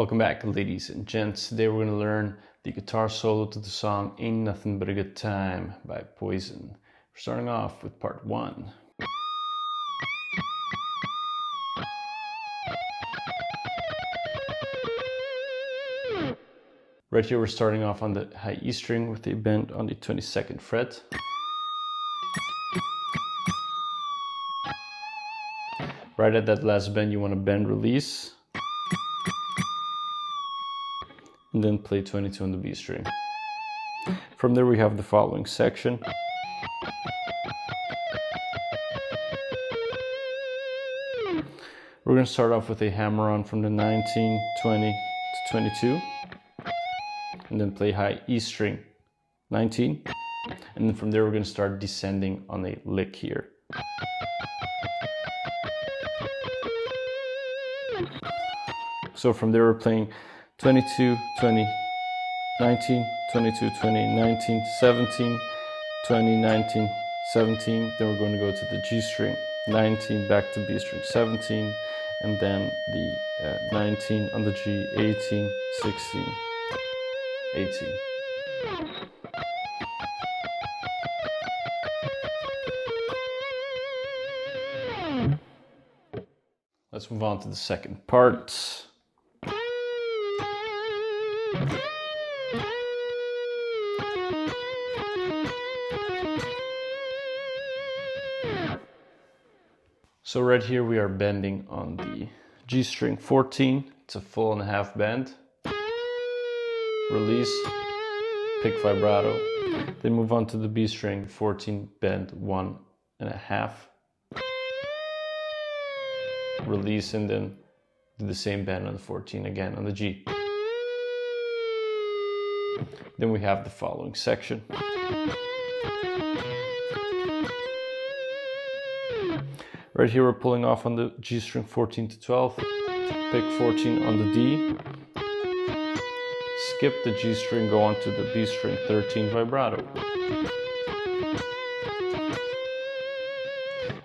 Welcome back, ladies and gents. Today we're going to learn the guitar solo to the song Ain't Nothing But a Good Time by Poison. We're starting off with part 1. Right here we're starting off on the high E string with a bend on the 22nd fret. Right at that last bend you want to bend release. And then play 22 on the B string. From there we have the following section. We're going to start off with a hammer-on from the 19, 20 to 22. And then play high E string, 19. And then from there we're going to start descending on a lick here. So from there we're playing 22, 20, 19, 22, 20, 19, 17, 20, 19, 17. Then we're going to go to the G string, 19, back to B string, 17, and then the 19 on the G, 18, 16, 18. Let's move on to the second part. So right here we are bending on the G string 14, it's a full and a half bend. Release, pick vibrato, then move on to the B string 14, bend 1 and a half. Release and then do the same bend on the 14 again on the G. Then we have the following section. Right here we're pulling off on the G string 14 to 12, pick 14 on the D, skip the G string, go on to the B string 13 vibrato.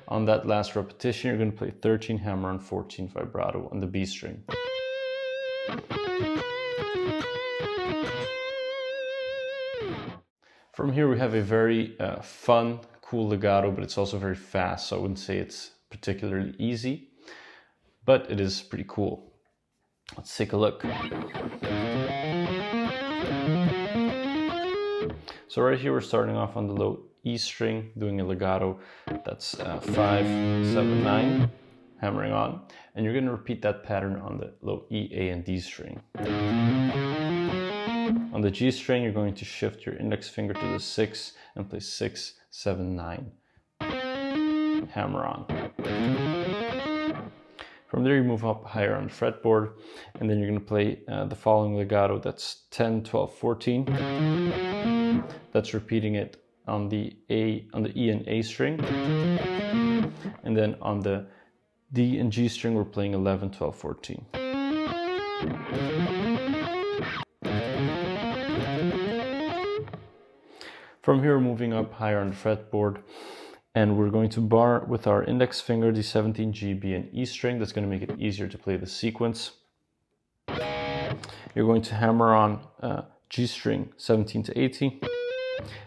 On that last repetition you're going to play 13 hammer on 14 vibrato on the B string. From here we have a very fun, cool legato, but it's also very fast, so I wouldn't say it's particularly easy, but it is pretty cool. Let's take a look. So right here we're starting off on the low E string, doing a legato. That's 5, 7, 9, hammering on, and you're going to repeat that pattern on the low E, A, and D string. On the G string, you're going to shift your index finger to the 6 and play 6, 7, 9. Hammer on. From there you move up higher on the fretboard, and then you're going to play the following legato. That's 10, 12, 14. That's repeating it on the E and A string. And then on the D and G string we're playing 11, 12, 14. From here, moving up higher on the fretboard, and we're going to bar with our index finger the 17, G, B, and E string. That's going to make it easier to play the sequence. You're going to hammer on G string 17 to 18,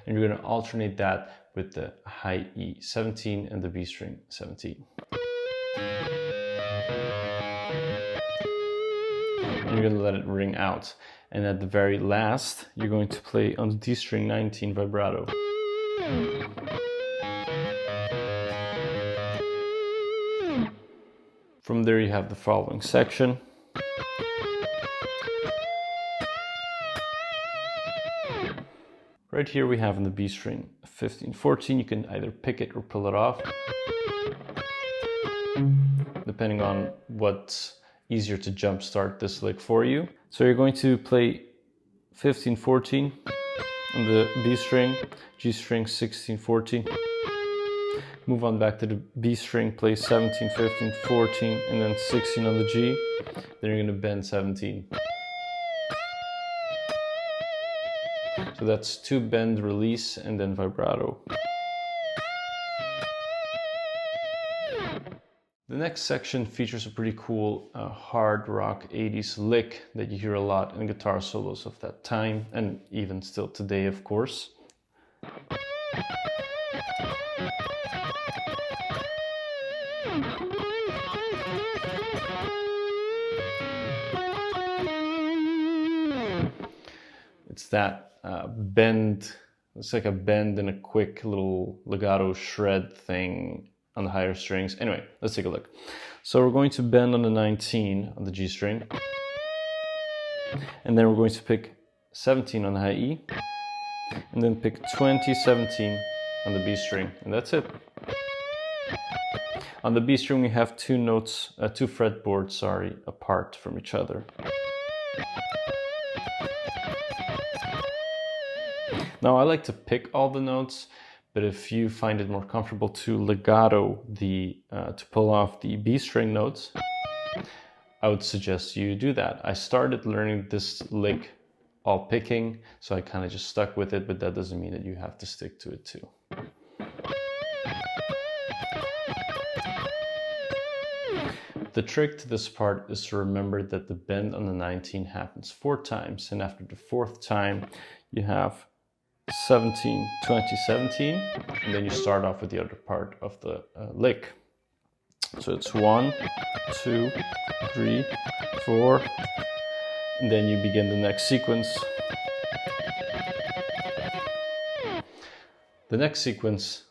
and you're going to alternate that with the high E 17 and the B string 17. And you're going to let it ring out. And at the very last, you're going to play on the D string 19 vibrato. From there you have the following section. Right here we have in the B string 15, 14. You can either pick it or pull it off, depending on what's easier to jumpstart this lick for you. So you're going to play 15, 14 on the B string, G string 16, 14. Move on back to the B string, play 17, 15, 14, and then 16 on the G. Then you're going to bend 17. So that's 2 bend, release, and then vibrato. The next section features a pretty cool hard rock 80s lick that you hear a lot in guitar solos of that time, and even still today, of course. It's that bend, it's like a bend and a quick little legato shred thing on the higher strings. Anyway, let's take a look. So we're going to bend on the 19 on the G string, and then we're going to pick 17 on the high E, and then pick 20, 17 on the B string, and that's it. On the B string we have two fretboards, apart from each other. Now I like to pick all the notes, but if you find it more comfortable to legato to pull off the B string notes, I would suggest you do that. I started learning this lick all picking, so I kind of just stuck with it, but that doesn't mean that you have to stick to it too. The trick to this part is to remember that the bend on the 19 happens 4 times, and after the 4th time you have 17, 20, 17, and then you start off with the other part of the lick. So it's 1, 2, 3, 4, and then you begin the next sequence. The next sequence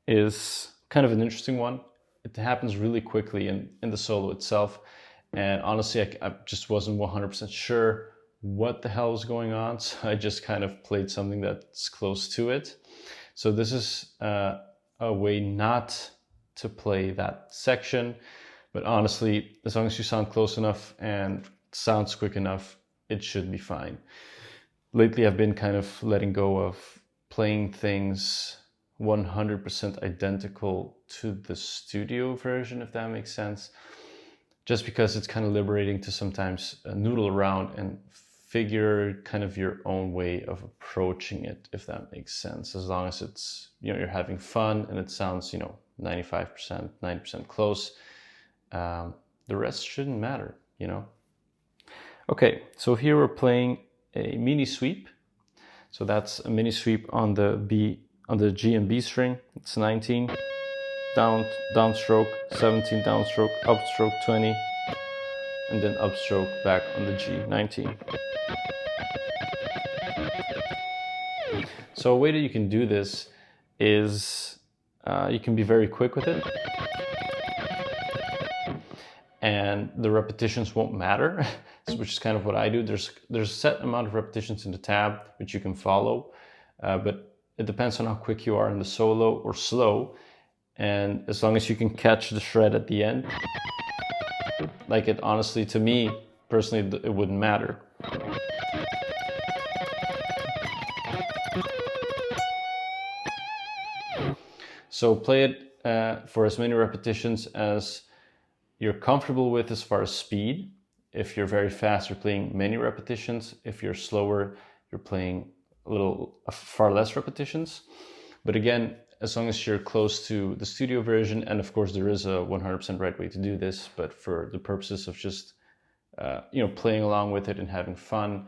is kind of an interesting one. It happens really quickly in the solo itself, and honestly I just wasn't 100% sure what the hell was going on, so I just kind of played something that's close to it. So this is a way not to play that section, but honestly, as long as you sound close enough and sounds quick enough, it should be fine. Lately I've been kind of letting go of playing things 100% identical to the studio version, if that makes sense, just because it's kind of liberating to sometimes noodle around and figure kind of your own way of approaching it, if that makes sense, as long as it's, you're having fun and it sounds, 95%, 90% close. The rest shouldn't matter, Okay, so here we're playing a mini sweep. So that's a mini sweep on the G and B string. It's 19, downstroke, 17, downstroke, upstroke 20, and then upstroke back on the G, 19. So a way that you can do this is you can be very quick with it, and the repetitions won't matter, which is kind of what I do. There's a set amount of repetitions in the tab which you can follow, but it depends on how quick you are in the solo or slow, and as long as you can catch the shred at the end, like it honestly, to me personally, it wouldn't matter. So play it for as many repetitions as you're comfortable with as far as speed. If you're very fast, you're playing many repetitions. If you're slower, you're playing far less repetitions. But again, as long as you're close to the studio version, and of course there is a 100% right way to do this, but for the purposes of just playing along with it and having fun,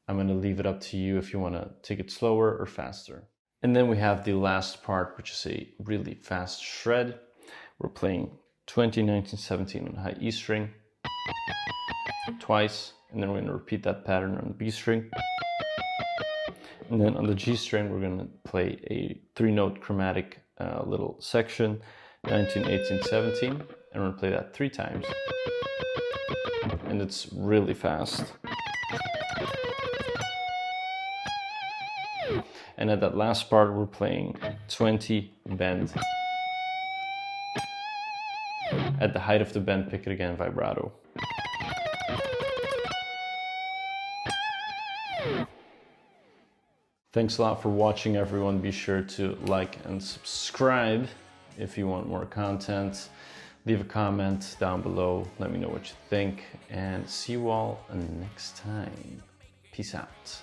I'm going to leave it up to you if you want to take it slower or faster. And then we have the last part, which is a really fast shred. We're playing 20, 19, 17 on the high E string twice, and then we're going to repeat that pattern on the B string. And then on the G string, we're going to play a 3-note chromatic little section, 19, 18, 17, and we're going to play that 3 times. And it's really fast. And at that last part, we're playing 20 bend. At the height of the bend, pick it again, vibrato. Thanks a lot for watching, everyone. Be sure to like and subscribe if you want more content. Leave a comment down below. Let me know what you think, and see you all next time. Peace out.